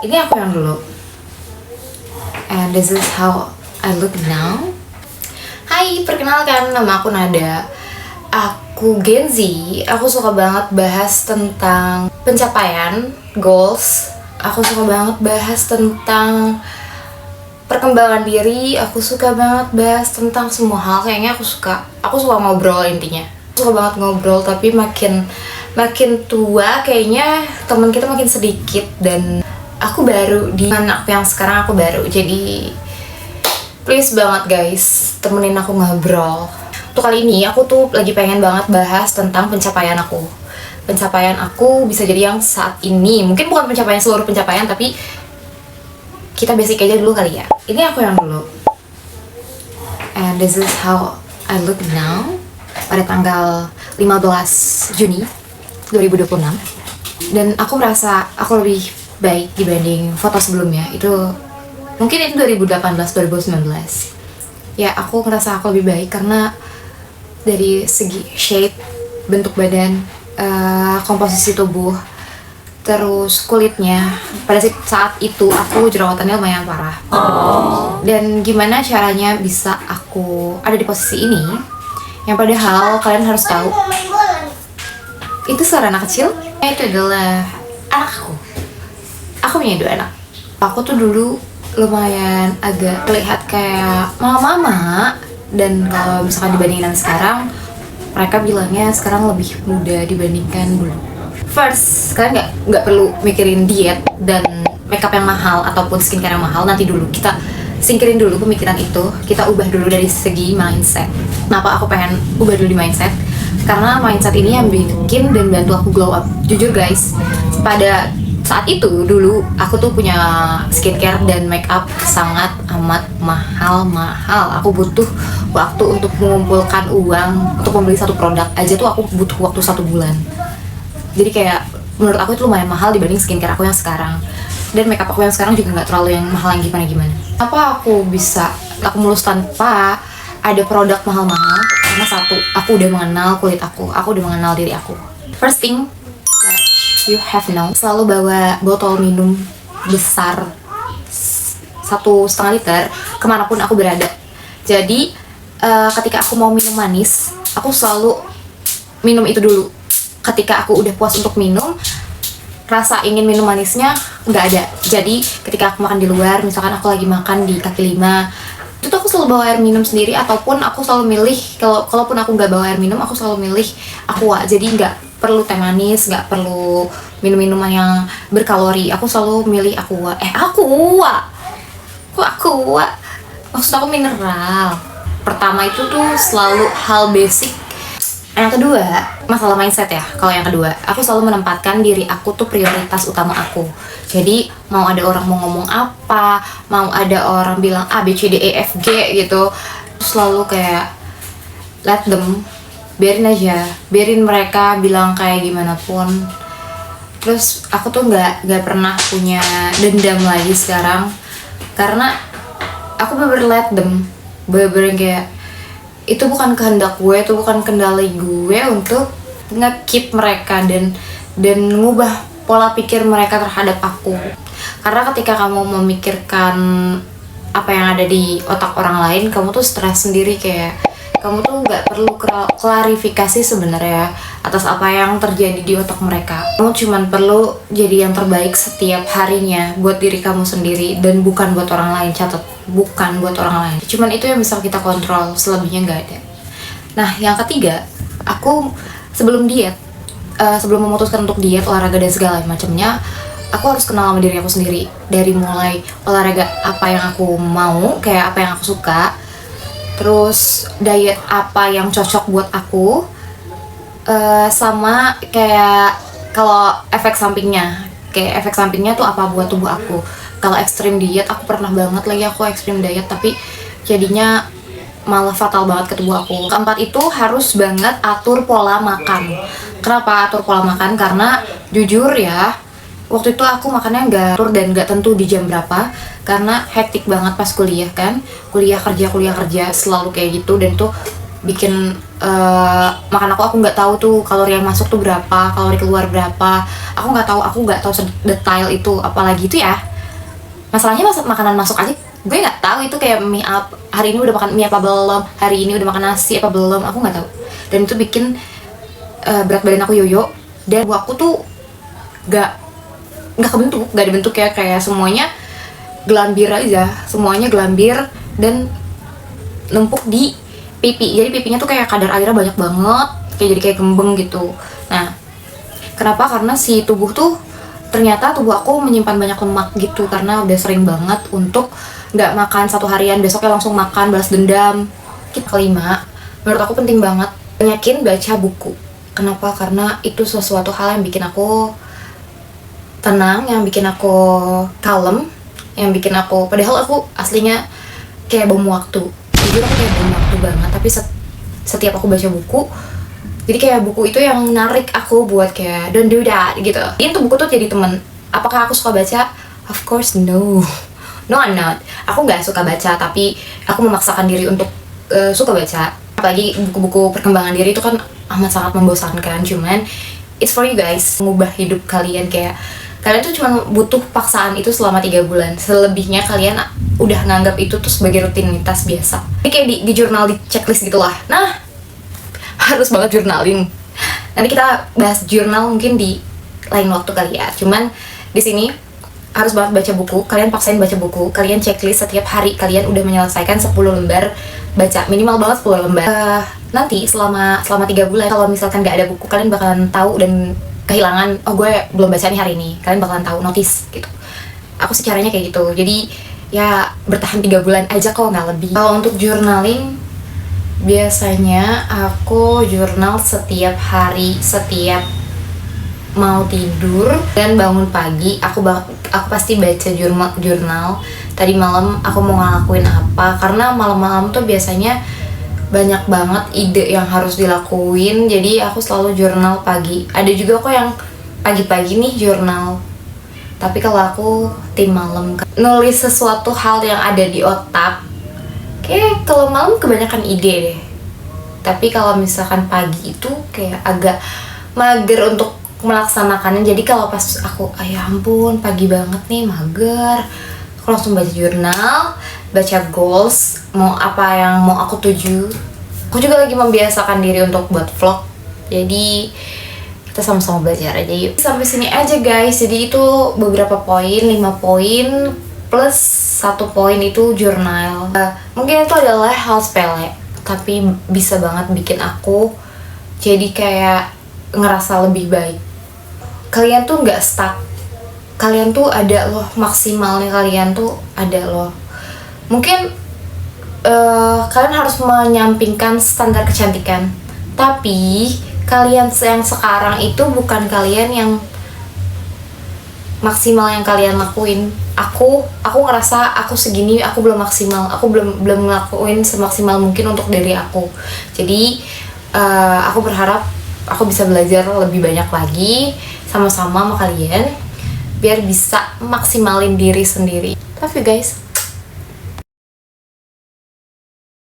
Ini aku yang dulu. And this is how I look now. Hai, perkenalkan, nama aku Nada. Aku Gen Z. Aku suka banget bahas tentang pencapaian, goals. Aku suka banget bahas tentang perkembangan diri. Aku suka banget bahas tentang semua hal. Kayaknya aku suka ngobrol intinya. Aku suka banget ngobrol, tapi makin tua kayaknya teman kita makin sedikit. Dan aku baru di anak yang sekarang, aku baru. Jadi please banget guys, temenin aku ngobrol. Untuk kali ini aku tuh lagi pengen banget bahas tentang pencapaian aku. Pencapaian aku bisa jadi yang saat ini, mungkin bukan pencapaian seluruh pencapaian, tapi kita basic aja dulu kali ya. Ini aku yang dulu. And this is how I look now pada tanggal 15 Juni 2026. Dan aku merasa aku lebih baik dibanding foto sebelumnya. Mungkin itu 2018-2019. Ya, aku ngerasa aku lebih baik karena dari segi shape, bentuk badan, komposisi tubuh, terus kulitnya. Pada saat itu aku jerawatannya lumayan parah. Dan gimana caranya bisa aku ada di posisi ini? Yang padahal kalian harus tahu, itu suara anak kecil. Itu adalah anak aku. Aku punya 2 anak. Aku tuh dulu lumayan agak terlihat kayak mama-mama, dan kalau misalkan dibandingin sekarang, mereka bilangnya sekarang lebih muda dibandingkan dulu. First, kalian nggak perlu mikirin diet dan makeup yang mahal ataupun skincare yang mahal. Nanti dulu kita singkirin dulu pemikiran itu. Kita ubah dulu dari segi mindset. Kenapa aku pengen ubah dulu di mindset? Karena mindset ini yang bikin dan bantu aku glow up. Jujur guys, pada saat itu dulu aku tuh punya skincare dan makeup sangat amat mahal. Aku butuh waktu untuk mengumpulkan uang untuk membeli satu produk aja tuh aku butuh waktu 1 bulan. Jadi kayak menurut aku itu lumayan mahal dibanding skincare aku yang sekarang. Dan makeup aku yang sekarang juga nggak terlalu yang mahal yang gimana. Apa aku bisa mulus tanpa ada produk mahal-mahal? Karena satu, aku udah mengenal kulit aku udah mengenal diri aku. First thing you have now, selalu bawa botol minum besar 1,5 liter kemanapun aku berada. Jadi ketika aku mau minum manis, aku selalu minum itu dulu. Ketika aku udah puas untuk minum, rasa ingin minum manisnya nggak ada. Jadi ketika aku makan di luar, misalkan aku lagi makan di kaki 5, itu tuh aku selalu bawa air minum sendiri. Ataupun aku selalu milih, kalaupun aku nggak bawa air minum, aku selalu milih aqua. Jadi nggak perlu teh manis, nggak perlu minum-minuman yang berkalori. Aku selalu milih aqua. Aqua. Maksud aku mineral. Pertama itu tuh selalu hal basic. Yang kedua, masalah mindset ya. Kalau yang kedua, aku selalu menempatkan diri aku tuh prioritas utama aku. Jadi mau ada orang mau ngomong apa, mau ada orang bilang A, B, C, D, E, F, G gitu, selalu kayak let them, biarin aja, biarin mereka bilang kayak gimana pun. Terus aku tuh nggak pernah punya dendam lagi sekarang, karena aku bener-bener let them, bener-bener kayak itu bukan kehendak gue, itu bukan kendali gue untuk nge-keep mereka dan ngubah pola pikir mereka terhadap aku. Karena ketika kamu memikirkan apa yang ada di otak orang lain, kamu tuh stres sendiri. Kayak kamu tuh nggak perlu klarifikasi sebenarnya atas apa yang terjadi di otak mereka. Kamu cuma perlu jadi yang terbaik setiap harinya buat diri kamu sendiri dan bukan buat orang lain. Catat, bukan buat orang lain. Cuman itu yang bisa kita kontrol, selebihnya nggak ada. Nah, yang ketiga, aku sebelum memutuskan untuk diet, olahraga dan segala macamnya, aku harus kenal sama diri aku sendiri. Dari mulai olahraga apa yang aku mau, kayak apa yang aku suka, terus diet apa yang cocok buat aku, sama kayak kalau efek sampingnya tuh apa buat tubuh aku. Kalau ekstrim diet, aku pernah banget lagi aku ekstrim diet, tapi jadinya malah fatal banget ke tubuh aku. Keempat itu harus banget atur pola makan. Kenapa atur pola makan? Karena jujur ya, waktu itu aku makannya nggak atur dan nggak tentu di jam berapa, karena hektik banget pas kuliah kan, kuliah kerja selalu kayak gitu. Dan tuh bikin makan aku nggak tahu tuh kalori yang masuk tuh berapa, kalori keluar berapa, aku nggak tahu sedetail itu. Apalagi itu ya Masalahnya makanan masuk aja gue nggak tahu itu kayak mie up, hari ini udah makan mie apa belum, hari ini udah makan nasi apa belum, aku nggak tahu. Dan itu bikin berat badan aku yoyo, dan aku tuh nggak kebentuk, nggak dibentuk kayak semuanya gelambir aja, semuanya gelambir dan numpuk di pipi. Jadi pipinya tuh kayak kadar airnya banyak banget, kayak gembeng gitu. Nah, kenapa? Karena si ternyata tubuh aku menyimpan banyak lemak gitu, karena udah sering banget untuk nggak makan satu harian, besoknya langsung makan, balas dendam. Kelima, menurut aku penting banget banyakin baca buku. Kenapa? Karena itu sesuatu hal yang bikin aku tenang, yang bikin aku kalem, yang bikin aku, padahal aku aslinya kayak bom waktu. Jujur aku kayak bom waktu banget, tapi setiap aku baca buku, jadi kayak buku itu yang narik aku buat kayak don't do that gitu. Ini tuh buku tuh jadi temen. Apakah aku suka baca? Of course no. No, I'm not. Aku nggak suka baca, tapi aku memaksakan diri untuk suka baca. Apalagi buku-buku perkembangan diri itu kan amat sangat membosankan. Cuman it's for you guys, mengubah hidup kalian. Kayak kalian tuh cuma butuh paksaan itu selama 3 bulan. Selebihnya kalian udah nganggap itu tuh sebagai rutinitas biasa. Ini kayak di jurnal, di checklist gitulah. Nah, harus banget journaling. Nanti kita bahas jurnal mungkin di lain waktu kali ya. Cuman di sini harus banget baca buku. Kalian paksain baca buku. Kalian checklist setiap hari kalian udah menyelesaikan 10 lembar baca. Minimal banget 10 lembar. Nanti selama 3 bulan kalau misalkan gak ada buku, kalian bakalan tahu dan kehilangan, oh gue belum baca nih hari ini. Kalian bakalan tahu, notice gitu. Aku sih caranya kayak gitu. Jadi ya bertahan 3 bulan aja kok, nggak lebih. Kalau untuk journaling, biasanya aku jurnal setiap hari, setiap mau tidur dan bangun pagi. Aku pasti baca jurnal. Tadi malam aku mau ngelakuin apa, karena malam-malam tuh biasanya banyak banget ide yang harus dilakuin. Jadi aku selalu jurnal pagi. Ada juga kok yang pagi-pagi nih jurnal, tapi kalau aku tim malam. Nulis sesuatu hal yang ada di otak, kayak kalau malam kebanyakan ide deh. Tapi kalau misalkan pagi itu kayak agak mager untuk melaksanakannya. Jadi kalau pas aku, ya ampun pagi banget nih, mager, aku langsung baca jurnal, baca goals, mau apa yang mau aku tuju. Aku juga lagi membiasakan diri untuk buat vlog, jadi kita sama-sama belajar aja yuk. Sampai sini aja guys. Jadi itu beberapa poin, 5 poin plus 1 poin itu jurnal. Mungkin itu adalah hal sepele, tapi bisa banget bikin aku jadi kayak ngerasa lebih baik. Kalian tuh nggak stuck, kalian tuh ada loh, maksimalnya kalian tuh ada loh. Mungkin kalian harus menyampingkan standar kecantikan, tapi kalian yang sekarang itu bukan kalian yang maksimal yang kalian lakuin. Aku ngerasa aku segini, aku belum maksimal, aku belum ngelakuin semaksimal mungkin untuk diri aku. Jadi aku berharap aku bisa belajar lebih banyak lagi sama-sama sama kalian biar bisa maksimalin diri sendiri. Love you guys.